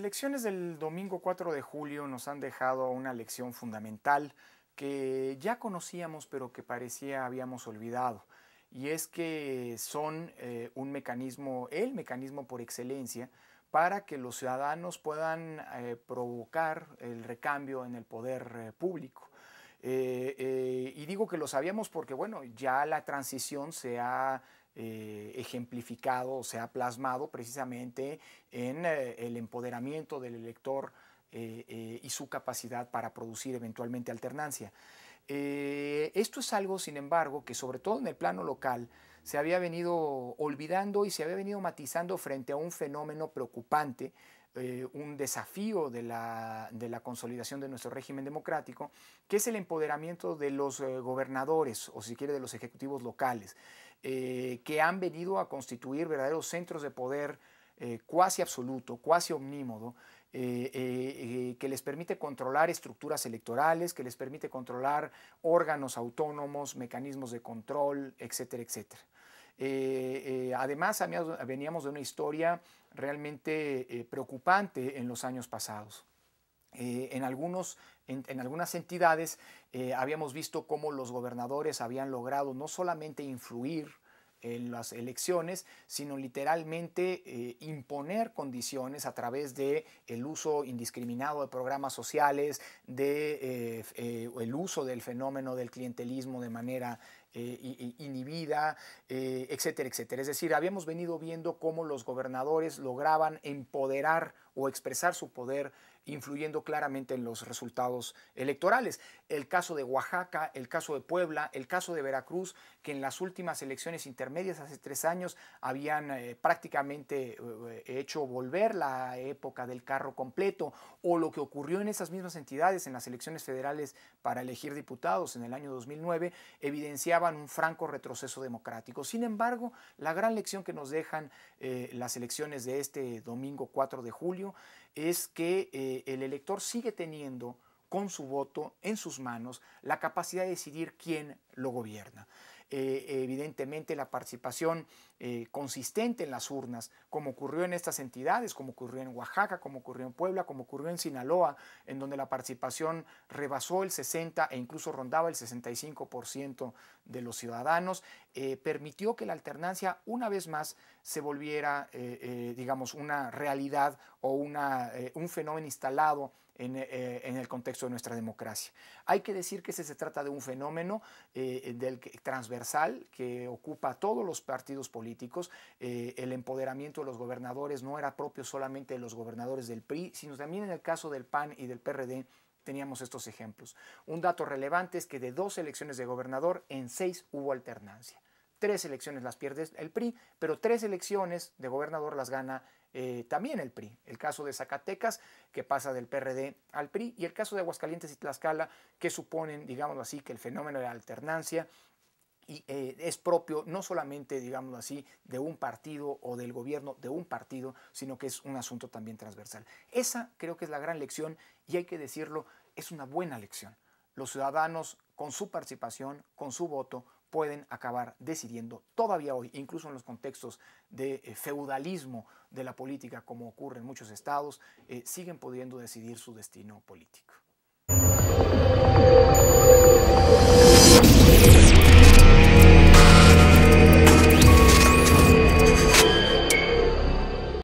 elecciones del domingo 4 de julio nos han dejado una lección fundamental que ya conocíamos pero que parecía habíamos olvidado. Y es que son el mecanismo por excelencia para que los ciudadanos puedan provocar el recambio en el poder público. Y digo que lo sabíamos porque, bueno, ya la transición se ha ejemplificado, se ha plasmado precisamente en el empoderamiento del elector y su capacidad para producir eventualmente alternancia. Esto es algo, sin embargo, que sobre todo en el plano local se había venido olvidando y se había venido matizando frente a un fenómeno preocupante, un desafío de la consolidación de nuestro régimen democrático, que es el empoderamiento de los gobernadores, o si quiere de los ejecutivos locales, que han venido a constituir verdaderos centros de poder cuasi absoluto, cuasi omnímodo, que les permite controlar estructuras electorales, que les permite controlar órganos autónomos, mecanismos de control, etcétera, etcétera. Además, veníamos de una historia realmente preocupante en los años pasados. En algunas entidades habíamos visto cómo los gobernadores habían logrado no solamente influir en las elecciones, sino literalmente imponer condiciones a través de el uso indiscriminado de programas sociales, de el uso del fenómeno del clientelismo de manera inhibida, etcétera, etcétera. Es decir, habíamos venido viendo cómo los gobernadores lograban empoderar o expresar su poder influyendo claramente en los resultados electorales. El caso de Oaxaca, el caso de Puebla, el caso de Veracruz, que en las últimas elecciones intermedias hace 3 años habían prácticamente hecho volver la época del carro completo, o lo que ocurrió en esas mismas entidades en las elecciones federales para elegir diputados en el año 2009, evidenciaban un franco retroceso democrático. Sin embargo, la gran lección que nos dejan las elecciones de este domingo 4 de julio es que el elector sigue teniendo con su voto en sus manos la capacidad de decidir quién lo gobierna. Evidentemente la participación consistente en las urnas, como ocurrió en estas entidades, como ocurrió en Oaxaca, como ocurrió en Puebla, como ocurrió en Sinaloa, en donde la participación rebasó el 60 e incluso rondaba el 65% de los ciudadanos, permitió que la alternancia una vez más se volviera, digamos, una realidad o un fenómeno instalado en el contexto de nuestra democracia. Hay que decir que se trata de un fenómeno transversal que ocupa a todos los partidos políticos. El empoderamiento de los gobernadores no era propio solamente de los gobernadores del PRI, sino también en el caso del PAN y del PRD teníamos estos ejemplos. Un dato relevante es que de 2 elecciones de gobernador, en 6 hubo alternancia. 3 elecciones las pierde el PRI, pero 3 elecciones de gobernador las gana también el PRI. El caso de Zacatecas, que pasa del PRD al PRI, y el caso de Aguascalientes y Tlaxcala, que suponen, digámoslo así, que el fenómeno de la alternancia es propio no solamente, digámoslo así, de un partido o del gobierno de un partido, sino que es un asunto también transversal. Esa creo que es la gran lección y hay que decirlo, es una buena lección. Los ciudadanos, con su participación, con su voto, pueden acabar decidiendo todavía hoy, incluso en los contextos de feudalismo de la política, como ocurre en muchos estados, siguen pudiendo decidir su destino político.